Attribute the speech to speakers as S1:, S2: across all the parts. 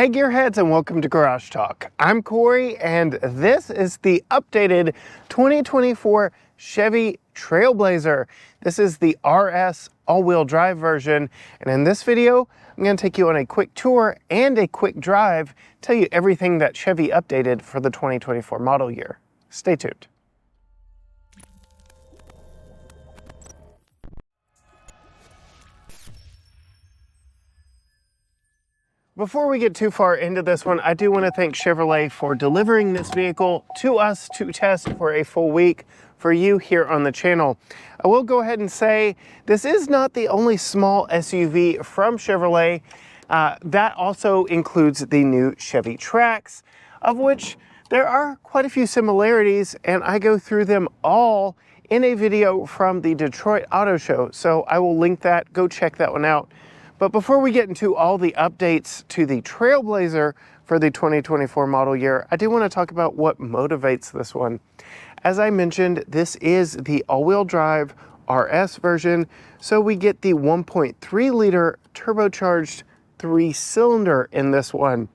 S1: Hey gearheads, and welcome to Garage Talk. I'm Corey and this is the updated 2024 Chevy Trailblazer. This is the RS all-wheel drive version, and in this video I'm going to take you on a quick tour and a quick drive, tell you everything that Chevy updated for the 2024 model year. Stay tuned. Before we get too far into this one, I do want to thank Chevrolet for delivering this vehicle to us to test for a full week for you here on the channel. I will go ahead and say this is not the only small SUV from Chevrolet. That also includes the new Chevy Trax, of which there are quite a few similarities, and I go through them all in a video from the Detroit Auto Show. So I will link that, go check that one out. But before we get into all the updates to the Trailblazer for the 2024 model year, I do want to talk about what motivates this one. As I mentioned, this is the all-wheel drive RS version, so we get the 1.3 liter turbocharged 3-cylinder in this one,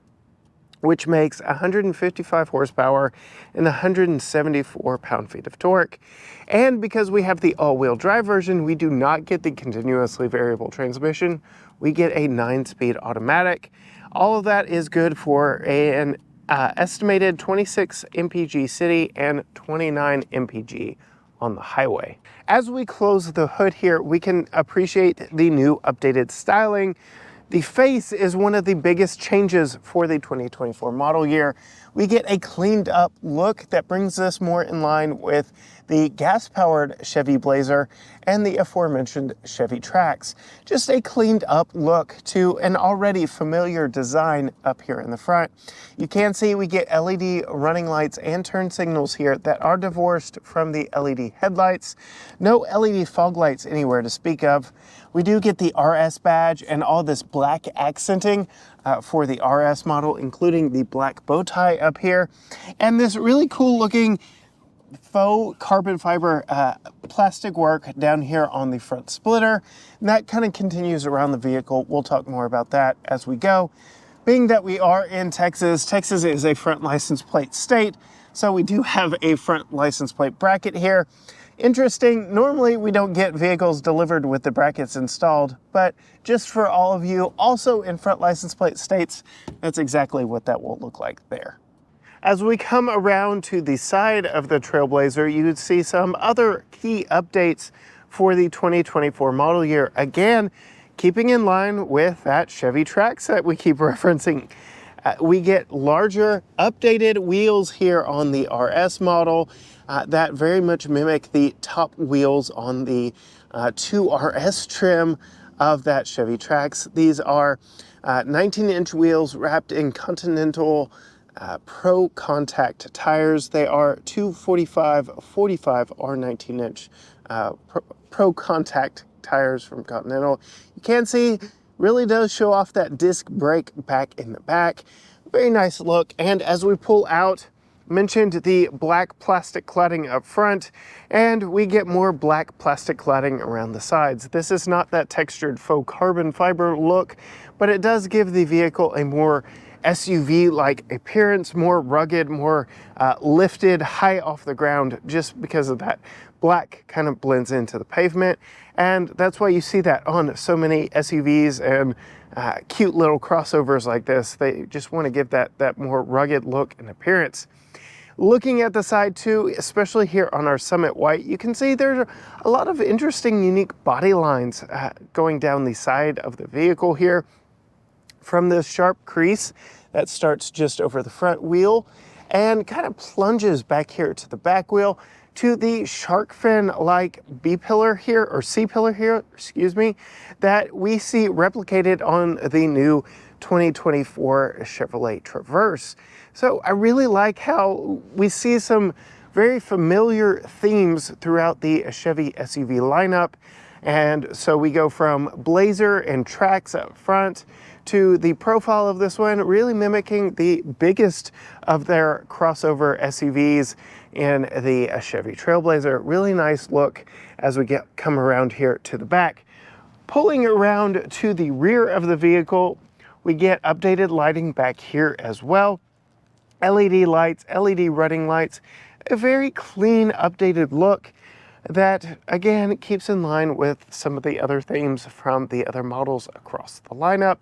S1: which makes 155 horsepower and 174 pound-feet of torque. And because we have the all-wheel drive version, we do not get the continuously variable transmission. We get a 9-speed automatic. All of that is good for an estimated 26 mpg city and 29 mpg on the highway. As we close the hood here, we can appreciate the new updated styling. The face is one of the biggest changes for the 2024 model year. We get a cleaned up look that brings us more in line with the gas-powered Chevy Blazer and the aforementioned Chevy Trax. Just a cleaned up look to an already familiar design up here in the front. You can see we get LED running lights and turn signals here that are divorced from the LED headlights. No LED fog lights anywhere to speak of. We do get the RS badge and all this black accenting for the RS model, including the black bow tie up here. And this really cool looking faux carbon fiber plastic work down here on the front splitter. And that kind of continues around the vehicle. We'll talk more about that as we go. Being that we are in Texas, Texas is a front license plate state, so we do have a front license plate bracket here. Interesting, normally we don't get vehicles delivered with the brackets installed, but just for all of you also in front license plate states, that's exactly what that will look like there. As we come around to the side of the Trailblazer, you would see some other key updates for the 2024 model year. Again, keeping in line with that Chevy Trax that we keep referencing. We get larger updated wheels here on the RS model that very much mimic the top wheels on the 2RS trim of that Chevy Trax. These are 19-inch wheels wrapped in Continental ProContactTires. They are 245 R19-inch ProContact tires from Continental. You can see really does show off that disc brake back in the back. Very nice look. And as we pull out, mentioned the black plastic cladding up front, and we get more black plastic cladding around the sides. This is not that textured faux carbon fiber look, but it does give the vehicle a more SUV-like appearance, more rugged, more lifted, high off the ground, just because of that black kind of blends into the pavement. And that's why you see that on so many SUVs and cute little crossovers like this. They just want to give that more rugged look and appearance. Looking at the side too, especially here on our Summit White, you can see there's a lot of interesting, unique body lines going down the side of the vehicle here. From this sharp crease that starts just over the front wheel and kind of plunges back here to the back wheel to the shark fin-like B-pillar here, or C-pillar here, excuse me, that we see replicated on the new 2024 Chevrolet Traverse. So I really like how we see some very familiar themes throughout the Chevy SUV lineup. And so we go from Blazer and Trax up front to the profile of this one, really mimicking the biggest of their crossover SUVs in the Chevy Trailblazer. Really nice look as we come around here to the back. Pulling around to the rear of the vehicle, We get updated lighting back here as well. LED lights, LED running lights, a very clean, updated look that, again, keeps in line with some of the other themes from the other models across the lineup.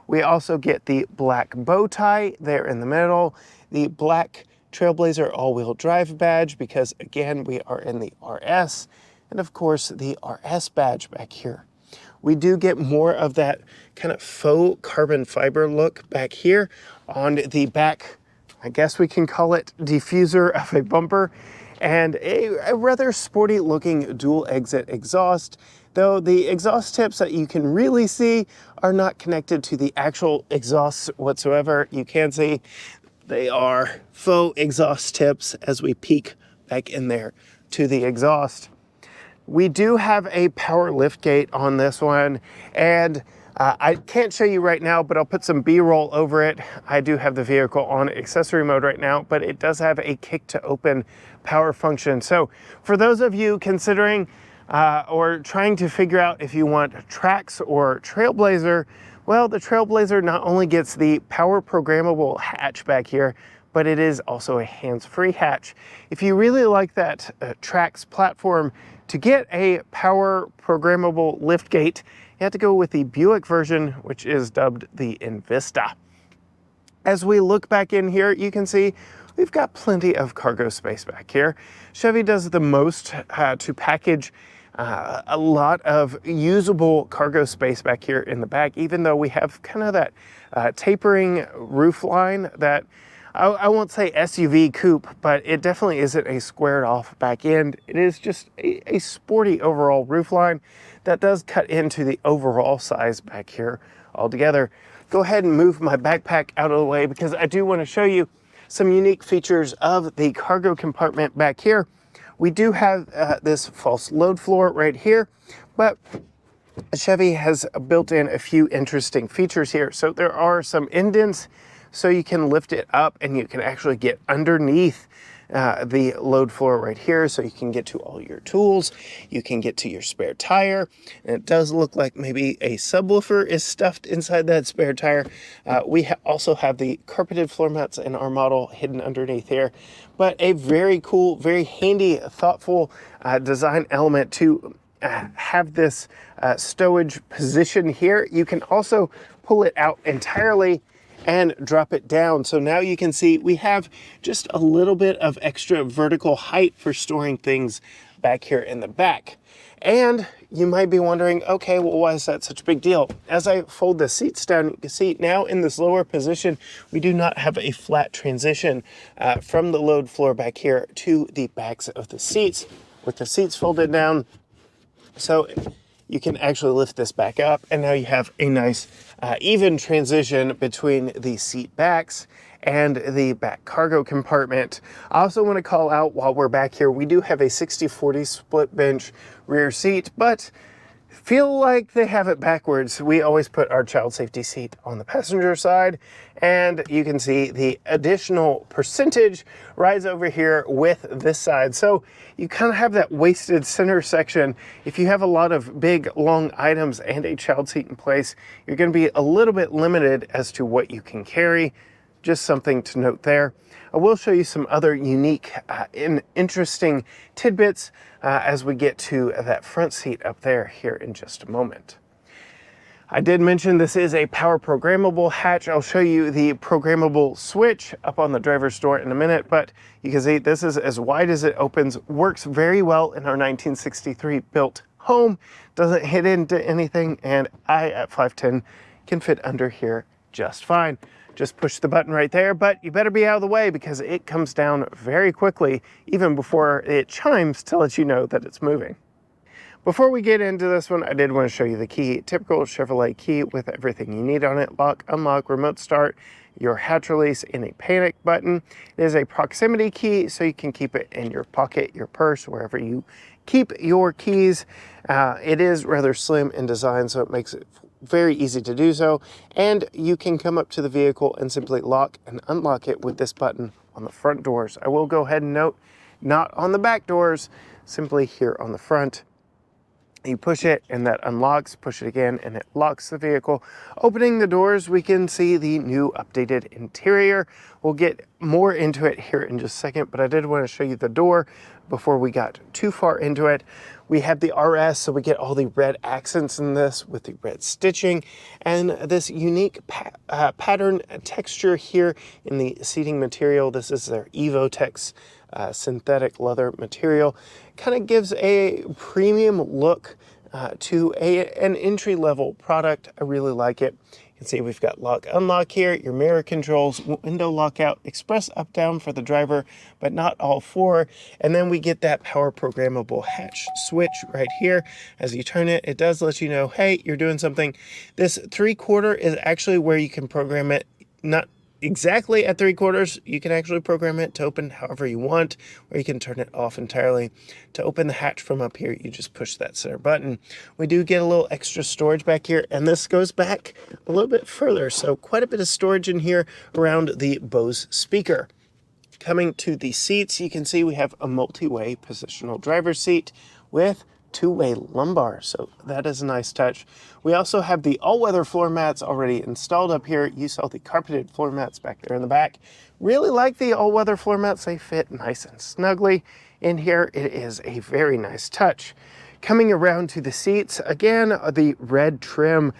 S1: We also get the black bow tie there in the middle, the black Trailblazer all-wheel drive badge, because, again, we are in the RS, and, of course, the RS badge back here. We do get more of that kind of faux carbon fiber look back here on the back, I guess we can call it diffuser of a bumper, and a rather sporty looking dual exit exhaust, though the exhaust tips that you can really see are not connected to the actual exhausts whatsoever. You can see they are faux exhaust tips as we peek back in there to the exhaust. We do have a power liftgate on this one, and I can't show you right now, but I'll put some B-roll over it. I do have the vehicle on accessory mode right now, but it does have a kick to open power function. So for those of you considering or trying to figure out if you want Trax or Trailblazer, well, the Trailblazer not only gets the power programmable hatch back here, but it is also a hands-free hatch. If you really like that Trax platform, to get a power programmable liftgate, you have to go with the Buick version, which is dubbed the Invista. As we look back in here, you can see we've got plenty of cargo space back here. Chevy does the most to package a lot of usable cargo space back here in the back, even though we have kind of that tapering roof line that I won't say SUV coupe, but it definitely isn't a squared off back end. It is just a sporty overall roof line that does cut into the overall size back here altogether. Go ahead and move my backpack out of the way because I do want to show you some unique features of the cargo compartment back here. We do have this false load floor right here, but Chevy has built in a few interesting features here. So there are some indents, so you can lift it up and you can actually get underneath the load floor right here, so you can get to all your tools, you can get to your spare tire, and it does look like maybe a subwoofer is stuffed inside that spare tire. We also have the carpeted floor mats in our model hidden underneath here, but a very cool, very handy, thoughtful design element to have this stowage position here. You can also pull it out entirely and drop it down. So now you can see we have just a little bit of extra vertical height for storing things back here in the back. And you might be wondering, okay, well, why is that such a big deal? As I fold the seats down, you can see now in this lower position, we do not have a flat transition from the load floor back here to the backs of the seats with the seats folded down. So you can actually lift this back up, and now you have a nice even transition between the seat backs and the back cargo compartment. I also want to call out, while we're back here, we do have a 60-40 split bench rear seat, but feel like they have it backwards. We always put our child safety seat on the passenger side, and you can see the additional percentage rides over here with this side. So you kind of have that wasted center section. If you have a lot of big, long items and a child seat in place, you're going to be a little bit limited as to what you can carry. Just something to note there. I will show you some other unique and interesting tidbits as we get to that front seat up there here in just a moment. I did mention this is a power programmable hatch. I'll show you the programmable switch up on the driver's door in a minute, but you can see this is as wide as it opens, works very well in our 1963 built home, doesn't hit into anything, and I at 5'10" can fit under here just fine. Just push the button right there, but you better be out of the way because it comes down very quickly, even before it chimes to let you know that it's moving. Before we get into this one, I did want to show you the key. Typical Chevrolet key with everything you need on it. Lock, unlock, remote start, your hatch release, and a panic button. It is a proximity key, so you can keep it in your pocket, your purse, wherever you keep your keys. It is rather slim in design, so it makes it very easy to do so. And you can come up to the vehicle and simply lock and unlock it with this button on the front doors. I will go ahead and note, not on the back doors, simply here on the front. You push it and that unlocks, push it again and it locks the vehicle. Opening the doors, we can see the new updated interior. We'll get more into it here in just a second, but I did want to show you the door before we got too far into it. We have the RS, so we get all the red accents in this with the red stitching and this unique pattern texture here in the seating material. This is their Evotex synthetic leather material. Kind of gives a premium look to an entry-level product. I really like it. You can see we've got lock unlock here, your mirror controls, window lockout, express up down for the driver, but not all four. And then we get that power programmable hatch switch right here. As you turn it, it does let you know, hey, you're doing something. This 3/4 is actually where you can program it, not exactly at 3/4. You can actually program it to open however you want, or you can turn it off entirely. To open the hatch from up here, you just push that center button. We do get a little extra storage back here, and this goes back a little bit further, so quite a bit of storage in here around the Bose speaker. Coming to the seats, you can see we have a multi-way positional driver's seat with two-way lumbar, so that is a nice touch. We also have the all-weather floor mats already installed up here. You saw the carpeted floor mats back there in the back. Really like the all-weather floor mats. They fit nice and snugly in here. It is a very nice touch. Coming around to the seats, again, the red trim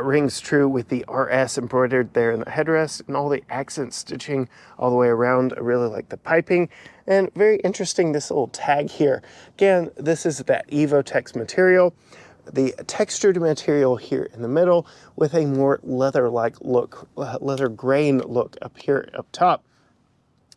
S1: rings true with the RS embroidered there in the headrest and all the accent stitching all the way around. I really like the piping, and very interesting, this little tag here. Again, this is that Evotex material, the textured material here in the middle with a more leather-like look, leather grain look up here up top.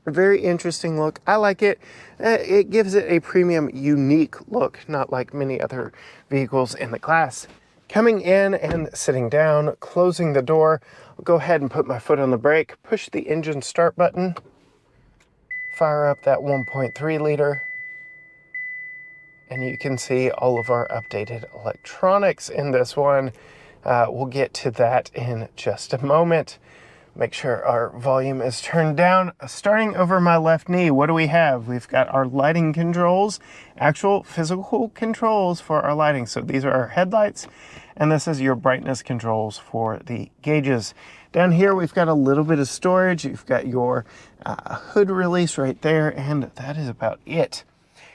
S1: A very interesting look. I like it. It gives it a premium, unique look, not like many other vehicles in the class. Coming in and sitting down, closing the door, I'll go ahead and put my foot on the brake, push the engine start button, fire up that 1.3 liter, and you can see all of our updated electronics in this one. We'll get to that in just a moment. Make sure our volume is turned down. Starting over my left knee, what do we have? We've got our lighting controls, actual physical controls for our lighting. So these are our headlights, and this is your brightness controls for the gauges. Down here, we've got a little bit of storage. You've got your hood release right there, and that is about it.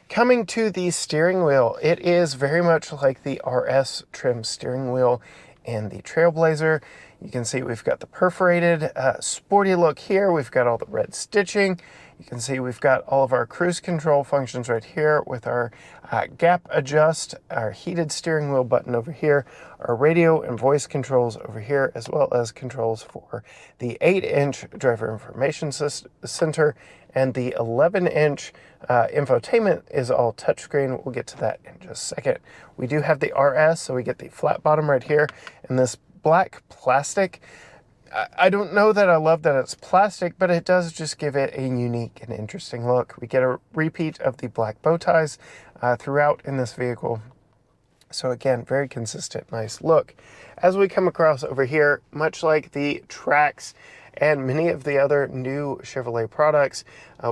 S1: Coming to the steering wheel, it is very much like the RS trim steering wheel in the Trailblazer. You can see we've got the perforated sporty look here. We've got all the red stitching. You can see we've got all of our cruise control functions right here with our gap adjust, our heated steering wheel button over here, our radio and voice controls over here, as well as controls for the 8-inch driver information center, and the 11-inch infotainment is all touchscreen. We'll get to that in just a second. We do have the RS, so we get the flat bottom right here, and this black plastic. I don't know that I love that it's plastic, but it does just give it a unique and interesting look. We get a repeat of the black bow ties throughout in this vehicle. So again, very consistent, nice look. As we come across over here, much like the Trax and many of the other new Chevrolet products,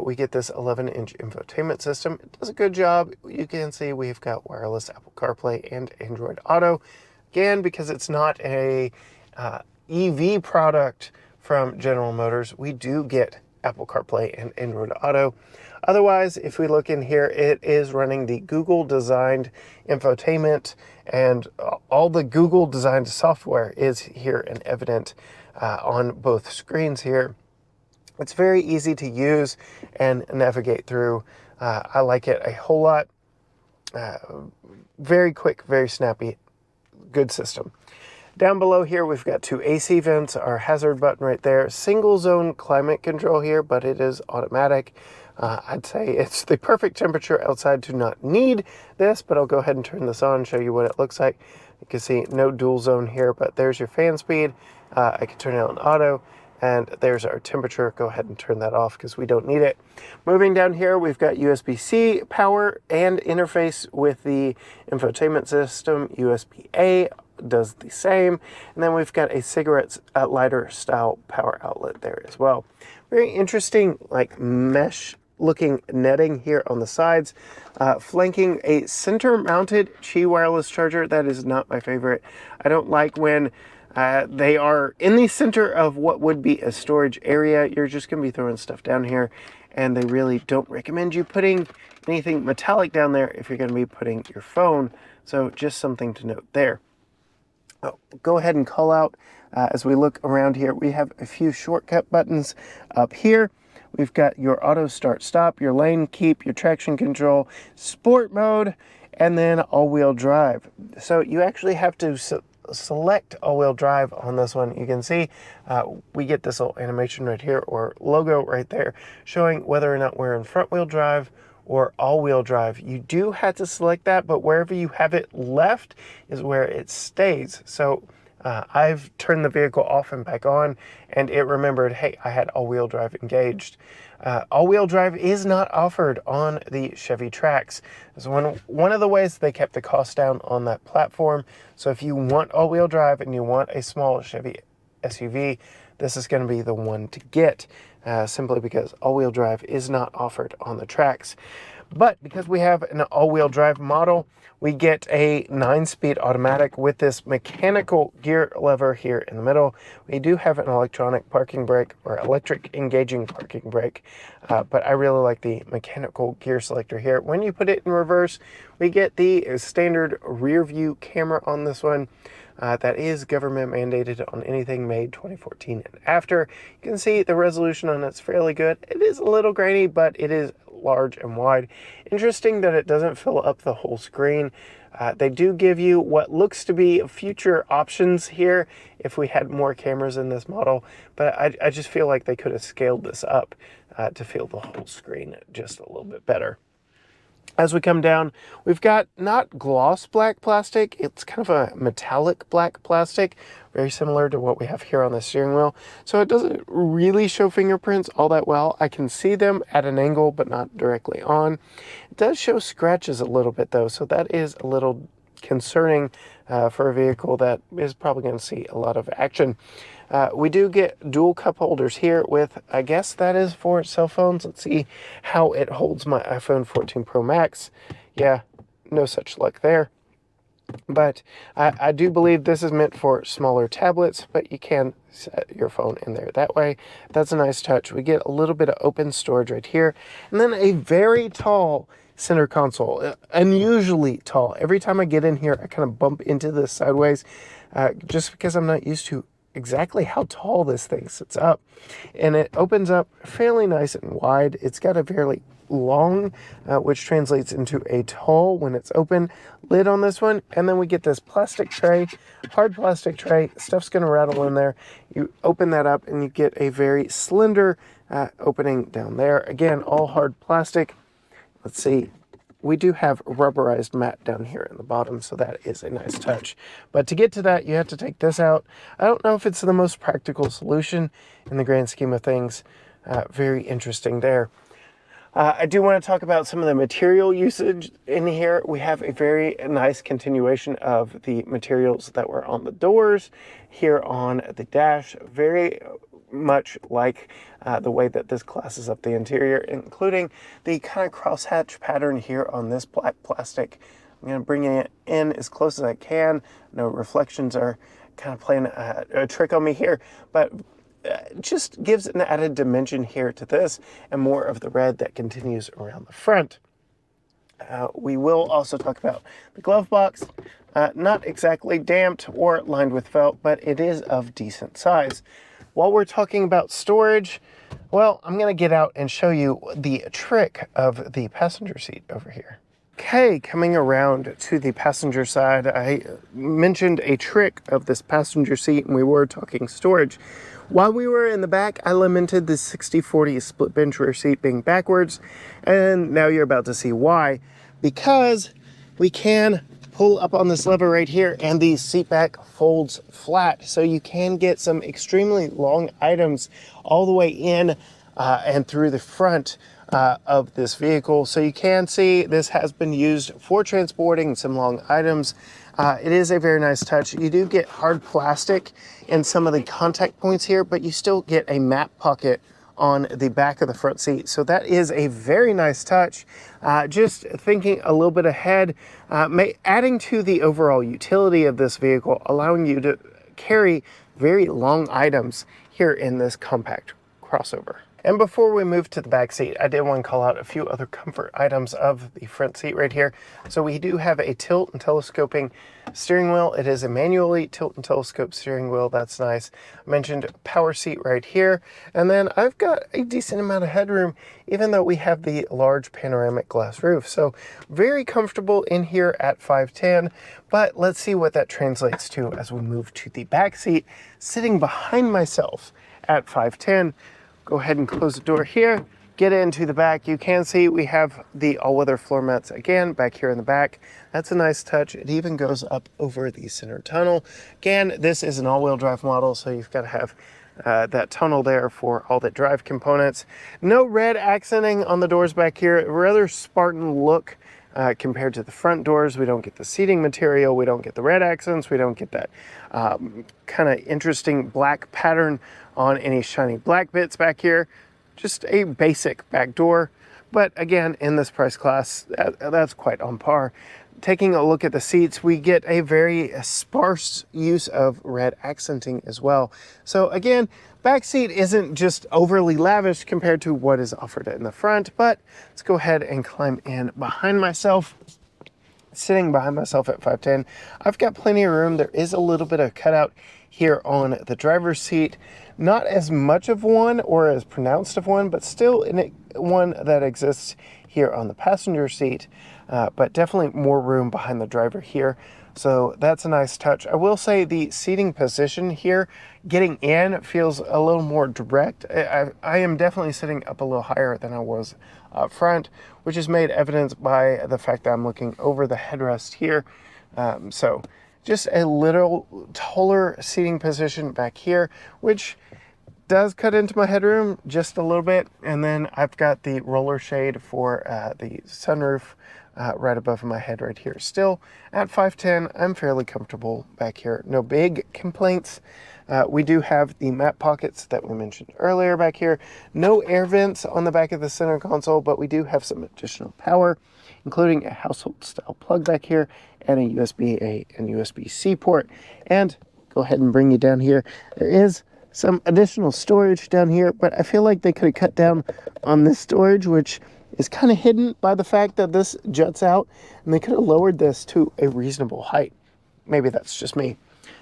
S1: we get this 11-inch infotainment system. It does a good job. You can see we've got wireless Apple CarPlay and Android Auto. Again, because it's not a EV product from General Motors, we do get Apple CarPlay and Android Auto. Otherwise, if we look in here, it is running the Google-designed infotainment, and all the Google-designed software is here and evident on both screens here. It's very easy to use and navigate through. I like it a whole lot. Very quick, very snappy. Good system. Down below here, we've got two AC vents, our hazard button right there, single zone climate control here, but it is automatic. I'd say it's the perfect temperature outside to not need this, but I'll go ahead and turn this on and show you what it looks like. You can see no dual zone here, but there's your fan speed. I can turn it on auto, and there's our temperature. Go ahead and turn that off because we don't need it. Moving down here, we've got USB-C power and interface with the infotainment system. USB-A does the same. And then we've got a cigarette lighter style power outlet there as well. Very interesting, like mesh looking netting here on the sides, flanking a center mounted Qi wireless charger. That is not my favorite. I don't like when they are in the center of what would be a storage area. You're just going to be throwing stuff down here, and they really don't recommend you putting anything metallic down there if you're going to be putting your phone. So just something to note there. Go ahead and call out as we look around here. We have a few shortcut buttons up here. We've got your auto start stop, your lane keep, your traction control, sport mode, and then all-wheel drive. So you actually have to select all-wheel drive on this one. You can see we get this little animation right here, or logo right there, showing whether or not we're in front-wheel drive or all-wheel drive. You do have to select that, but wherever you have it left is where it stays. So I've turned the vehicle off and back on, and it remembered, hey, I had all-wheel drive engaged. All-wheel drive is not offered on the Chevy Trax. So one of the ways they kept the cost down on that platform. So if you want all-wheel drive and you want a small Chevy SUV, this is going to be the one to get, simply because all-wheel drive is not offered on the Trax. But because we have an all-wheel drive model, we get a 9-speed automatic with this mechanical gear lever here in the middle. We do have an electronic parking brake, or electric engaging parking brake, but I really like the mechanical gear selector here. When you put it in reverse, we get the standard rear view camera on this one. That is government mandated on anything made 2014 and after. You can see the resolution on it's fairly good. It is a little grainy, but it is large and wide. Interesting that it doesn't fill up the whole screen. They do give you what looks to be future options here if we had more cameras in this model, but I just feel like they could have scaled this up to fill the whole screen just a little bit better. As we come down, we've got not gloss black plastic, it's kind of a metallic black plastic, very similar to what we have here on the steering wheel. So it doesn't really show fingerprints all that well. I can see them at an angle, but not directly on. It does show scratches a little bit though, so that is a little concerning for a vehicle that is probably going to see a lot of action. We do get dual cup holders here with, I guess that is for cell phones. Let's see how it holds my iPhone 14 Pro Max. Yeah, no such luck there. But I do believe this is meant for smaller tablets, but you can set your phone in there that way. That's a nice touch. We get a little bit of open storage right here, and then a very tall center console, unusually tall. Every time I get in here, I kind of bump into this sideways, just because I'm not used to exactly how tall this thing sits up. And it opens up fairly nice and wide. It's got a fairly long, which translates into a tall when it's open lid on this one. And then we get this plastic tray, hard plastic tray. Stuff's going to rattle in there. You open that up and you get a very slender opening down there. Again, all hard plastic. Let's see. We do have rubberized mat down here in the bottom, so that is a nice touch. But to get to that, you have to take this out. I don't know if it's the most practical solution in the grand scheme of things. Very interesting there. I do want to talk about some of the material usage in here. We have a very nice continuation of the materials that were on the doors here on the dash. Very much like the way that this classes up the interior, including the kind of crosshatch pattern here on this black plastic. I'm going to bring it in as close as I can. No reflections are kind of playing a trick on me here, but just gives an added dimension here to this, and more of the red that continues around the front. We will also talk about the glove box. Not exactly damped or lined with felt, but it is of decent size. While we're talking about storage, well, I'm going to get out and show you the trick of the passenger seat over here. Okay, coming around to the passenger side, I mentioned a trick of this passenger seat, and we were talking storage. While we were in the back, I lamented the 60/40 split bench rear seat being backwards, and now you're about to see why. Because we can pull up on this lever right here, and the seat back folds flat, so you can get some extremely long items all the way in and through the front of this vehicle. So you can see this has been used for transporting some long items. It is a very nice touch. You do get hard plastic in some of the contact points here, but you still get a map pocket on the back of the front seat. So that is a very nice touch. Just thinking a little bit ahead, adding to the overall utility of this vehicle, allowing you to carry very long items here in this compact crossover. And before we move to the back seat, I did want to call out a few other comfort items of the front seat right here. So we do have a tilt and telescoping steering wheel. It is a manually tilt and telescope steering wheel. That's nice. I mentioned power seat right here. And then I've got a decent amount of headroom, even though we have the large panoramic glass roof. So very comfortable in here at 5'10", but let's see what that translates to as we move to the back seat. Sitting behind myself at 5'10", go ahead and close the door here, get into the back. You can see we have the all-weather floor mats again back here in the back. That's a nice touch. It even goes up over the center tunnel. Again, this is an all-wheel drive model, so you've got to have that tunnel there for all the drive components. No red accenting on the doors back here. A rather Spartan look compared to the front doors. We don't get the seating material. We don't get the red accents. We don't get that kind of interesting black pattern on any shiny black bits back here. Just a basic back door. But again, in this price class, that's quite on par. Taking a look at the seats, we get a very sparse use of red accenting as well. So again, back seat isn't just overly lavish compared to what is offered in the front, but let's go ahead and climb in behind myself. Sitting behind myself at 5'10", I've got plenty of room. There is a little bit of cutout here on the driver's seat. Not as much of one or as pronounced of one, but still one that exists here on the passenger seat, but definitely more room behind the driver here. So that's a nice touch. I will say the seating position here, getting in, feels a little more direct. I am definitely sitting up a little higher than I was up front, which is made evident by the fact that I'm looking over the headrest here. So just a little taller seating position back here, which does cut into my headroom just a little bit. And then I've got the roller shade for the sunroof right above my head right here. Still at 5'10", I'm fairly comfortable back here. No big complaints. We do have the map pockets that we mentioned earlier back here. No air vents on the back of the center console, but we do have some additional power, including a household style plug back here and a USB-A and USB-C port. And go ahead and bring you down here. There is some additional storage down here, but I feel like they could have cut down on this storage, which is kind of hidden by the fact that this juts out, and they could have lowered this to a reasonable height. Maybe that's just me.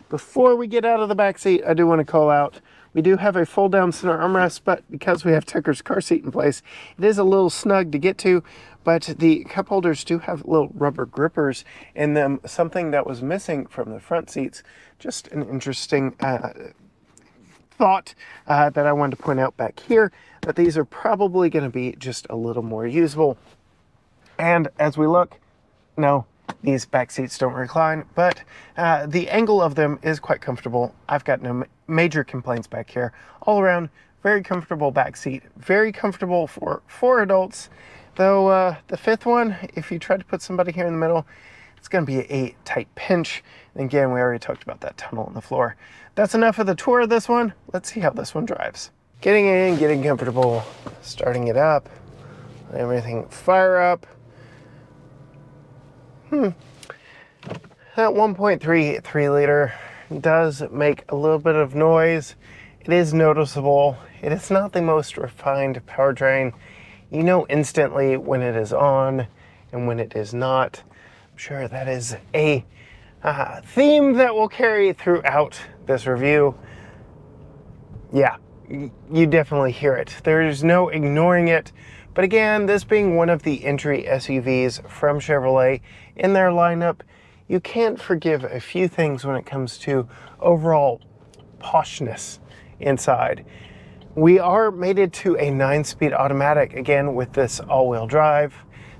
S1: Before we get out of the back seat, I do want to call out, we do have a fold down center armrest, but because we have Tucker's car seat in place, it is a little snug to get to, but the cup holders do have little rubber grippers in them, something that was missing from the front seats. Just an interesting thought that I wanted to point out back here, that these are probably going to be just a little more usable. And as we look, no, these back seats don't recline, but the angle of them is quite comfortable. I've got no major complaints back here. All around, very comfortable back seat, very comfortable for 4 adults. Though the fifth one, if you try to put somebody here in the middle, it's going to be a tight pinch. And again, we already talked about that tunnel on the floor. That's enough of the tour of this one. Let's see how this one drives. Getting in, getting comfortable, starting it up, everything fire up. That 1.3 3-liter does make a little bit of noise. It is noticeable. It is not the most refined powertrain. You know instantly when it is on and when it is not. I'm sure that is a theme that will carry throughout this review. Yeah, you definitely hear it. There's no ignoring it. But again, this being one of the entry SUVs from Chevrolet in their lineup, you can't forgive a few things when it comes to overall poshness inside. We are mated to a 9-speed automatic, again, with this all-wheel drive.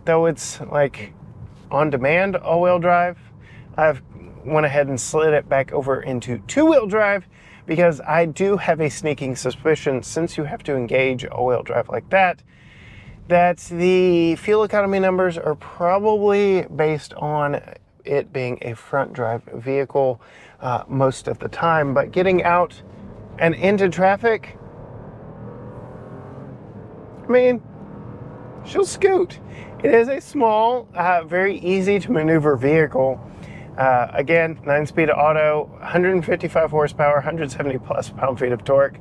S1: Though it's like on-demand all-wheel drive, I've went ahead and slid it back over into 2-wheel drive because I do have a sneaking suspicion, since you have to engage all-wheel drive like that, that the fuel economy numbers are probably based on it being a front drive vehicle most of the time. But getting out and into traffic, I mean, she'll scoot. It is a small, very easy to maneuver vehicle. Again, 9-speed auto, 155 horsepower, 170 plus pound-feet of torque.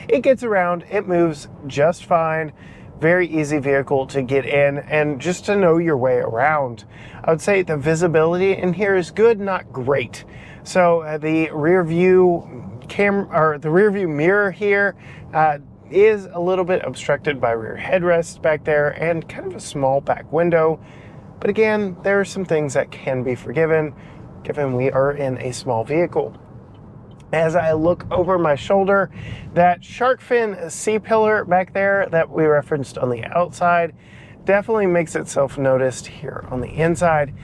S1: It gets around, it moves just fine. Very easy vehicle to get in and just to know your way around. I would say the visibility in here is good, not great. So the rear view camera, or the rear view mirror here, is a little bit obstructed by rear headrests back there and kind of a small back window. But again, there are some things that can be forgiven given we are in a small vehicle. As I look over my shoulder, that shark fin C-pillar back there that we referenced on the outside definitely makes itself noticed here on the inside.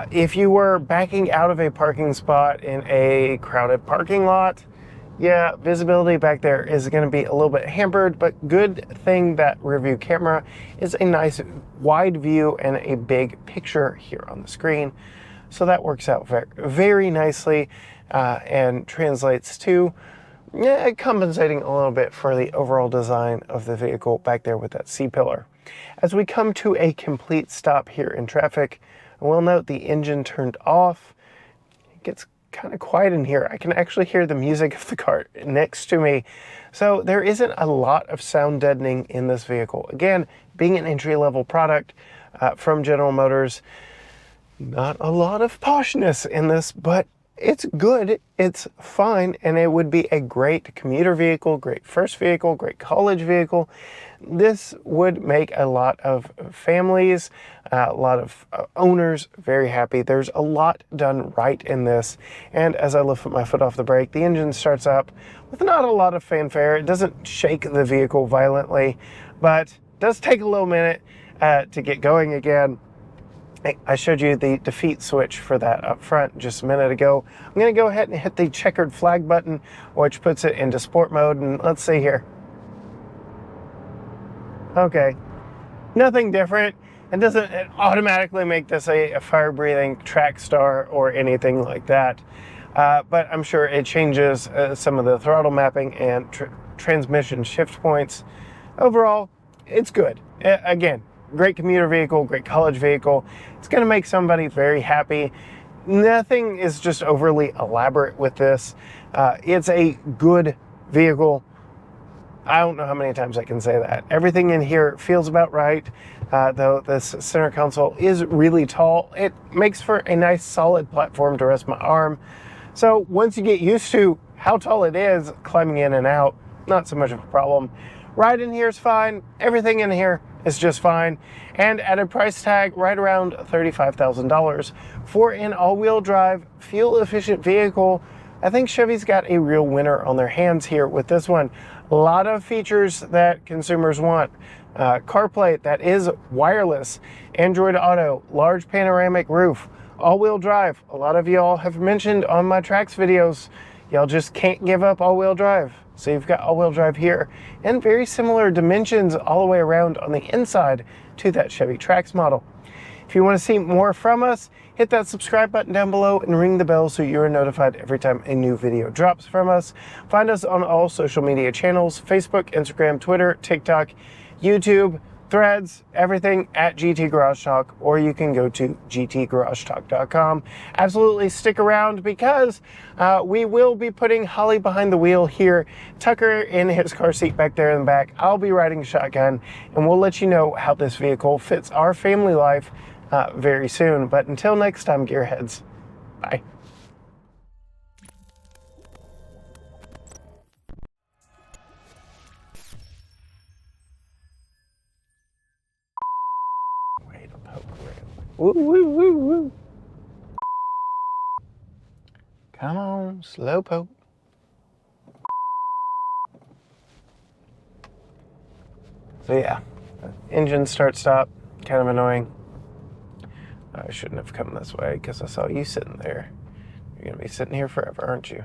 S1: If you were backing out of a parking spot in a crowded parking lot, yeah, visibility back there is going to be a little bit hampered, but good thing that rear view camera is a nice wide view and a big picture here on the screen. So that works out very, very nicely and translates to compensating a little bit for the overall design of the vehicle back there with that C-pillar. As we come to a complete stop here in traffic, I will note the engine turned off. It gets kind of quiet in here. I can actually hear the music of the car next to me. So there isn't a lot of sound deadening in this vehicle. Again, being an entry-level product from General Motors, not a lot of poshness in this, but it's good, it's fine, and it would be a great commuter vehicle, great first vehicle, great college vehicle. This would make a lot of families, a lot of owners very happy. There's a lot done right in this. And as I lift my foot off the brake, the engine starts up with not a lot of fanfare. It doesn't shake the vehicle violently, but it does take a little minute to get going again. I showed you the defeat switch for that up front just a minute ago. I'm going to go ahead and hit the checkered flag button, which puts it into sport mode, and let's see here. Okay, nothing different. It doesn't automatically make this a fire-breathing track star or anything like that, but I'm sure it changes some of the throttle mapping and transmission shift points. Overall, it's good. Again, great commuter vehicle, great college vehicle. It's going to make somebody very happy. Nothing is just overly elaborate with this. It's a good vehicle. I don't know how many times I can say that. Everything in here feels about right, though this center console is really tall. It makes for a nice solid platform to rest my arm. So once you get used to how tall it is, climbing in and out, not so much of a problem. Ride in here is fine. Everything in here is just fine. And at a price tag right around $35,000 for an all-wheel drive, fuel-efficient vehicle, I think Chevy's got a real winner on their hands here with this one. A lot of features that consumers want. CarPlay that is wireless, Android Auto, large panoramic roof, all-wheel drive. A lot of y'all have mentioned on my tracks videos, y'all just can't give up all-wheel drive. So you've got all-wheel drive here and very similar dimensions all the way around on the inside to that Chevy Trax model. If you want to see more from us, hit that subscribe button down below and ring the bell so you're notified every time a new video drops from us. Find us on all social media channels, Facebook, Instagram, Twitter, TikTok, YouTube, Threads, everything at GT Garage Talk, or you can go to gtgaragetalk.com. Absolutely stick around because we will be putting Holly behind the wheel here, Tucker in his car seat back there in the back. I'll be riding shotgun, and we'll let you know how this vehicle fits our family life very soon. But until next time, gearheads, bye. Woo, woo, woo, woo. Come on, slow poke. So yeah, engine start stop, kind of annoying. I shouldn't have come this way because I saw you sitting there. You're gonna be sitting here forever, aren't you?